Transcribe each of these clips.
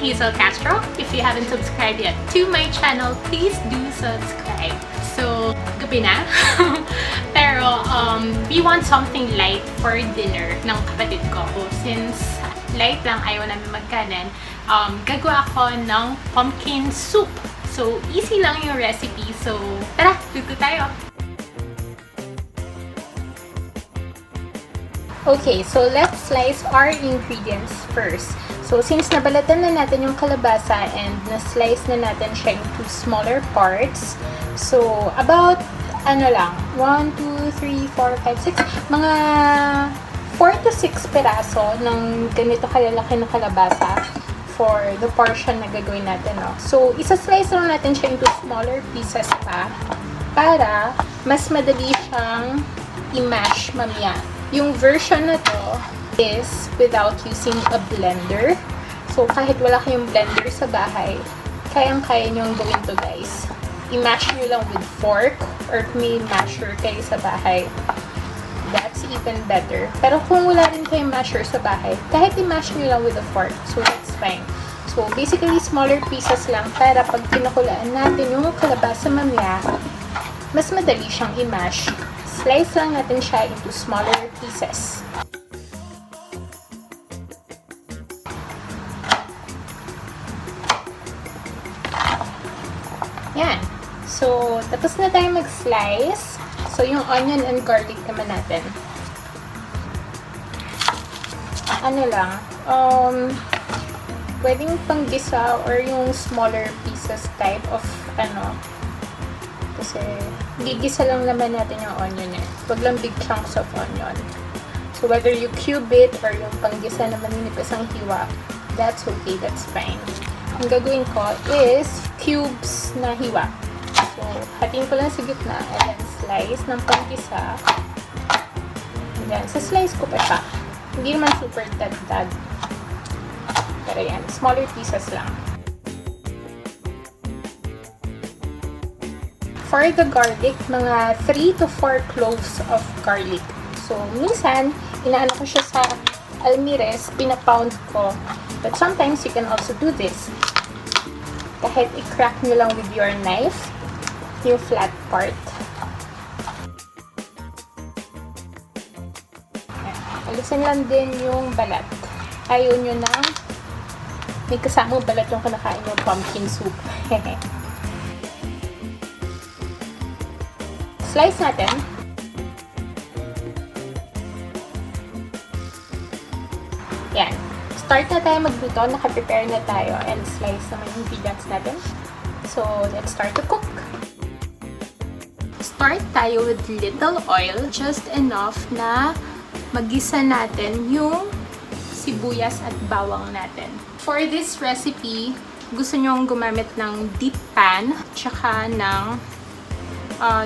Hazel Castro. If you haven't subscribed yet to my channel, please do subscribe. So, gabi na. Pero, we want something light for dinner ng kapatid ko. Since light lang, ayaw namin magkanin, gagawa ako ng pumpkin soup. So, easy lang yung recipe. So, tara, luto tayo! Okay, so let's slice our ingredients first. So, since nabalatan na natin yung kalabasa and na-slice na natin siya into smaller parts, so, about, 1, 2, 3, 4, 5, 6, mga 4 to 6 peraso ng ganito kalalaki na kalabasa for the portion na gagawin natin, no? So, isa-slice lang natin siya into smaller pieces pa para mas madali siyang i-mash mamaya. Yung version na to is without using a blender. So, kahit wala kayong blender sa bahay, kayang-kaya nyo gawin to, guys. I-mash nyo lang with fork or may masher kayo sa bahay. That's even better. Pero kung wala rin kayong masher sa bahay, kahit i-mash nyo lang with a fork. So, that's fine. So, basically, smaller pieces lang para pag pinakulaan natin yung kalabasa mamaya, mas madali siyang i-mash. Slice lang natin siya into smaller pieces. Yan. So, tapos na tayo mag-slice. So, yung onion and garlic naman natin. Pwedeng panggisa or yung smaller pieces type of kasi gigisa lang naman natin yung onion eh. Huwag lang big chunks of onion. So, whether you cube it or yung panggisa naman nipis ang hiwa, that's okay, that's fine. Ang gagawin ko is cubes na hiwa. So, hatiin ko lang sa gitna and then slice ng panggisa. And then, sa slice ko pa siya. Hindi naman super tad-tad. Pero yan, smaller pieces lang. For the garlic, mga 3 to 4 cloves of garlic. So, minsan, inaano ko siya sa almires, pinapound ko. But sometimes, you can also do this. Kahit i-crack nyo lang with your knife, yung flat part. Alisin lang din yung balat. Ayaw nyo na may kasamang balat yung kinakain yung pumpkin soup. Slice natin. Yan. Start na tayo magluto. Naka-prepare na tayo and slice naman yung ingredients natin. So, let's start to cook. Start tayo with little oil. Just enough na magisa natin yung sibuyas at bawang natin. For this recipe, gusto nyong gumamit ng deep pan tsaka ng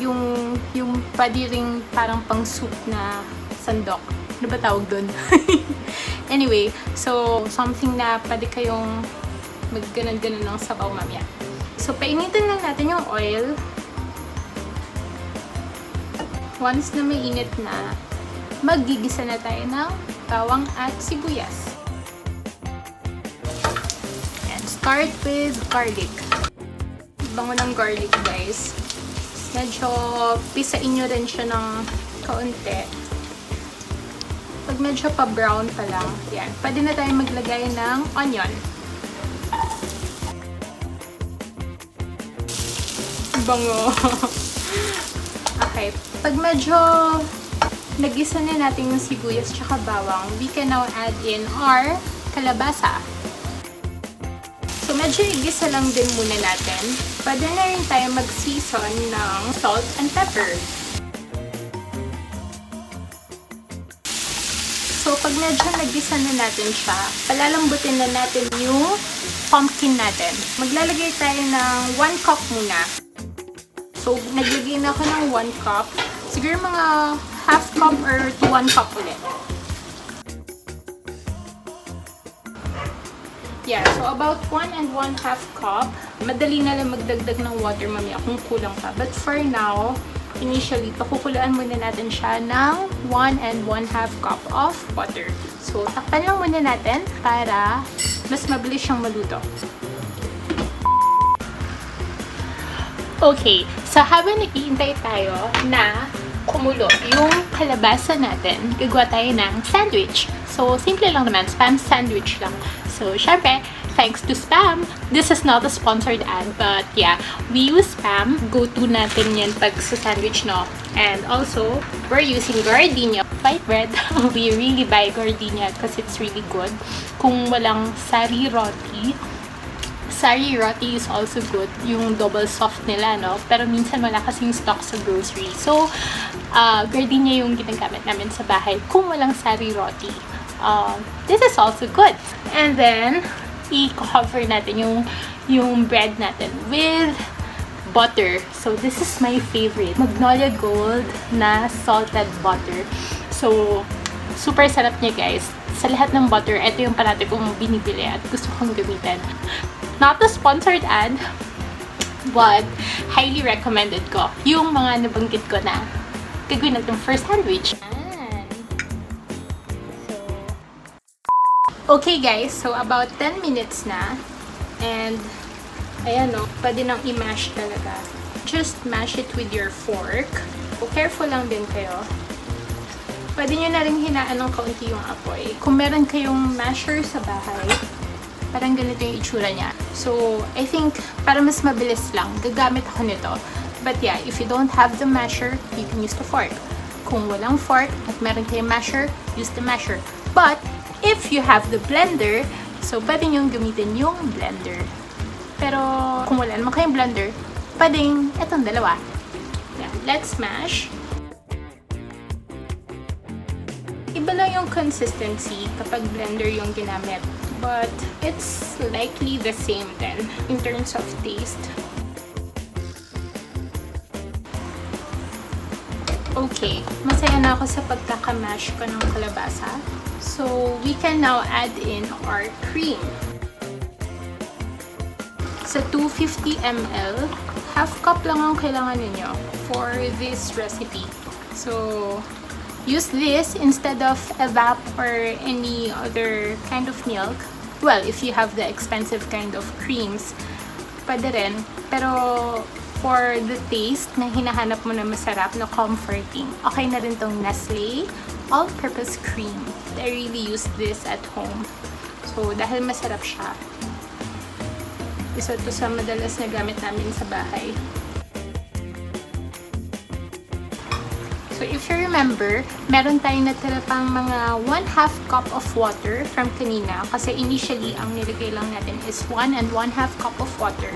yung padiring parang pang soup na sandok. Ano ba tawag dun? Anyway, so something na pwede kayong magganon-ganon ng sabaw mamaya. So, painitin lang natin yung oil. Once na mainit na, maggigisa na tayo ng bawang at sibuyas. And start with garlic. Bango ng garlic, guys. Medyo pisain nyo rin siya ng kaunti. Pag medyo pa-brown pa lang, yan. Pwede na tayo maglagay ng onion. Bango! Okay. Pag medyo nagisa na natin yung sibuyas tsaka bawang, we can now add in our kalabasa. So, medyo igisa lang din muna natin. Pwede na rin tayo mag-season ng salt and pepper. So, pag medyo nagisa na natin siya, palalambutin na natin yung pumpkin natin. Maglalagay tayo ng 1 cup muna. So, naglagay na ako ng 1 cup. Siguro mga half cup or 1 cup ulit. Yeah, so about 1 and 1/2 cup. Madali na lang magdagdag ng water mamaya kung kulang pa. But for now, initially, pakukulaan muna natin siya ng 1 and 1/2 cup of water. So, takpan lang muna natin para mas mabilis siyang maluto. Okay, so habang nag-iintay tayo na kumulo yung kalabasa natin, gagawa tayo ng sandwich. So, simple lang naman, spam sandwich lang. So, syempre, thanks to Spam. This is not a sponsored ad, but yeah, we use Spam. Go-to natin yan pag sa sandwich, no? And also, we're using gardenia white bread. We really buy gardenia because it's really good. Kung walang sari roti is also good. Yung double soft nila, no? Pero minsan wala kasing stock sa grocery. So, gardenia yung ginagamit namin sa bahay kung walang sari roti. This is also good. And then, i-cover natin yung bread natin with butter. So, this is my favorite. Magnolia Gold na salted butter. So, super sarap niya, guys. Sa lahat ng butter, ito yung parati kong binibili at gusto kong gamitin. Not a sponsored ad, but highly recommended ko. Yung mga nabanggit ko na gagawin natin first sandwich. Okay guys, so about 10 minutes na. And, ayan o, pwede nang i-mash talaga. Just mash it with your fork. So, careful lang din kayo. Pwede nyo na rin hinaan ng kaunti yung apoy. Kung meron kayong masher sa bahay, parang ganito yung itsura niya. So, I think, para mas mabilis lang, gagamit ako nito. But yeah, if you don't have the masher, you can use the fork. Kung walang fork at meron kayong masher, use the masher. But, if you have the blender, so pwede nyo gamitin yung blender. Pero, kung wala naman kayong blender, pwedeng etong dalawa. Yeah, let's mash. Iba lang yung consistency kapag blender yung ginamit. But, it's likely the same then, in terms of taste. Okay, masaya na ako sa pagkakamash ko ng kalabasa. So, we can now add in our cream. Sa 250 ml, half cup lang ang kailangan ninyo for this recipe. So, use this instead of evap or any other kind of milk. Well, if you have the expensive kind of creams, pwede rin. Pero, for the taste na hinahanap mo na masarap, na comforting, okay na rin tong Nestle all-purpose cream. I really use this at home. So, dahil masarap siya, isa to sa madalas na gamit namin sa bahay. So, if you remember, meron tayong natira pang mga 1/2 cup of water from kanina. Kasi initially, ang nilagay lang natin is 1 and 1/2 cup of water.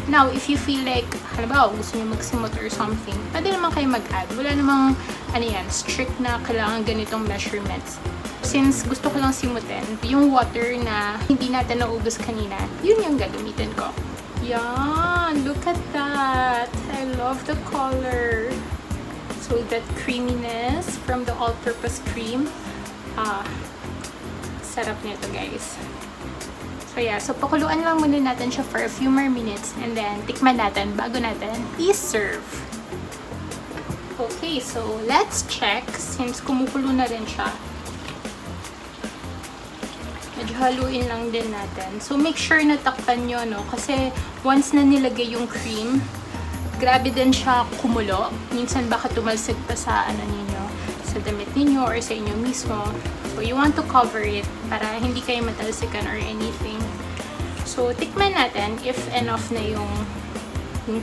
Now, if you feel like, halimbawa, gusto nyo magsimot or something, pwede naman kayo mag-add. Wala namang, strict na kailangan ganitong measurements. Since gusto ko lang simutin, yung water na hindi natin naubos kanina, yun yung gagamitin ko. Yan! Look at that! I love the color! So, that creaminess from the all-purpose cream, sarap nito, guys. So, yeah. So, pakuluan lang muna natin siya for a few more minutes and then tikman natin bago natin i-serve. Okay, so let's check since kumukulo na rin siya. Medyo haluin lang din natin. So, make sure na takpan nyo, no? Kasi once na nilagay yung cream, grabe din siya kumulo. Minsan baka tumalsik pa sa ninyo, sa damit ninyo or sa inyo mismo. So, you want to cover it para hindi kayo matalsikan or anything. So, tikman natin if enough na yung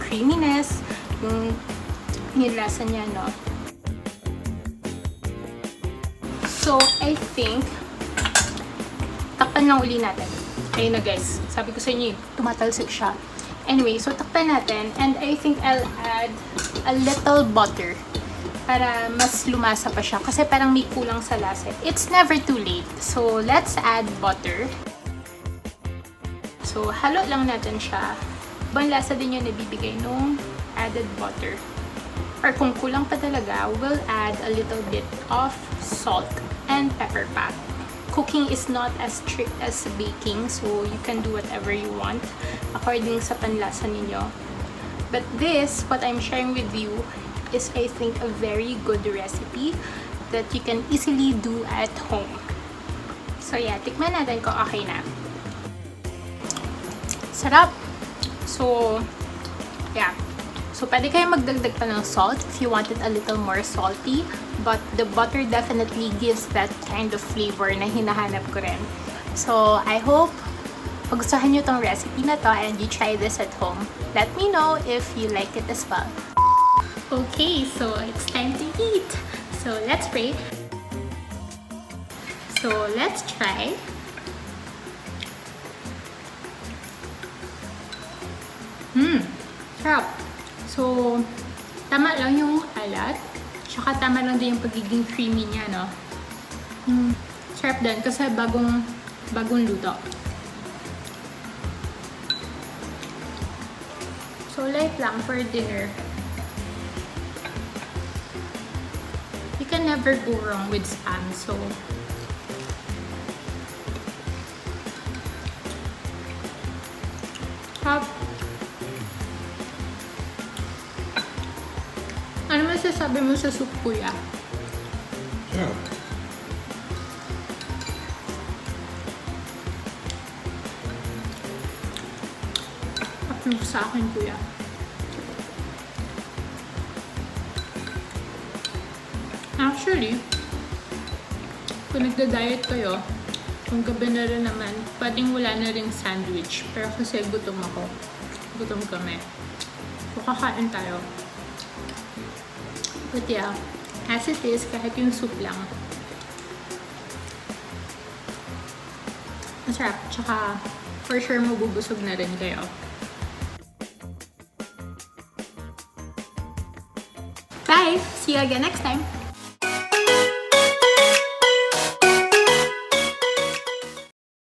creaminess, yung lasa niya, no? So, I think, takpan lang uli natin. Ayun na, guys. Sabi ko sa inyo, tumatalsik siya. Anyway, so takpan natin. And I think I'll add a little butter para mas lumasa pa siya. Kasi parang may kulang sa lasa. It's never too late. So, let's add butter. So, halo lang natin siya. Ibang lasa din yung nabibigay nung added butter. Or kung kulang pa talaga, we'll add a little bit of salt and pepper pack. Cooking is not as strict as baking, so you can do whatever you want according sa panlasa ninyo. But this, what I'm sharing with you, is I think a very good recipe that you can easily do at home. So yeah, tikman natin kung okay na. Sarap! So, yeah. So, pwede kayo magdagdag pa ng salt if you want it a little more salty. But the butter definitely gives that kind of flavor na hinahanap ko rin. So, I hope magustuhan nyo tong recipe na to and you try this at home. Let me know if you like it as well. Okay, so it's time to eat. So, let's pray. So, let's try. Sarap. So, tama lang yung alat. Tsaka tama lang din yung pagiging creamy niya, no? Sarap din kasi bagong luto. So, light lang for dinner. You can never go wrong with spam, so sarap. Ano masasabi mo sa soup, kuya? Yeah. Approve sa akin, kuya. Actually, kung nagda-diet kayo, kung gabi na rin naman, pwedeng wala na ring sandwich. Pero kasi gutom ako. Gutom kami. So, kakain tayo. But yeah, as it is, kahit yung soup lang. Masarap. Tsaka, for sure, mabubusog na rin kayo. Bye! See you again next time!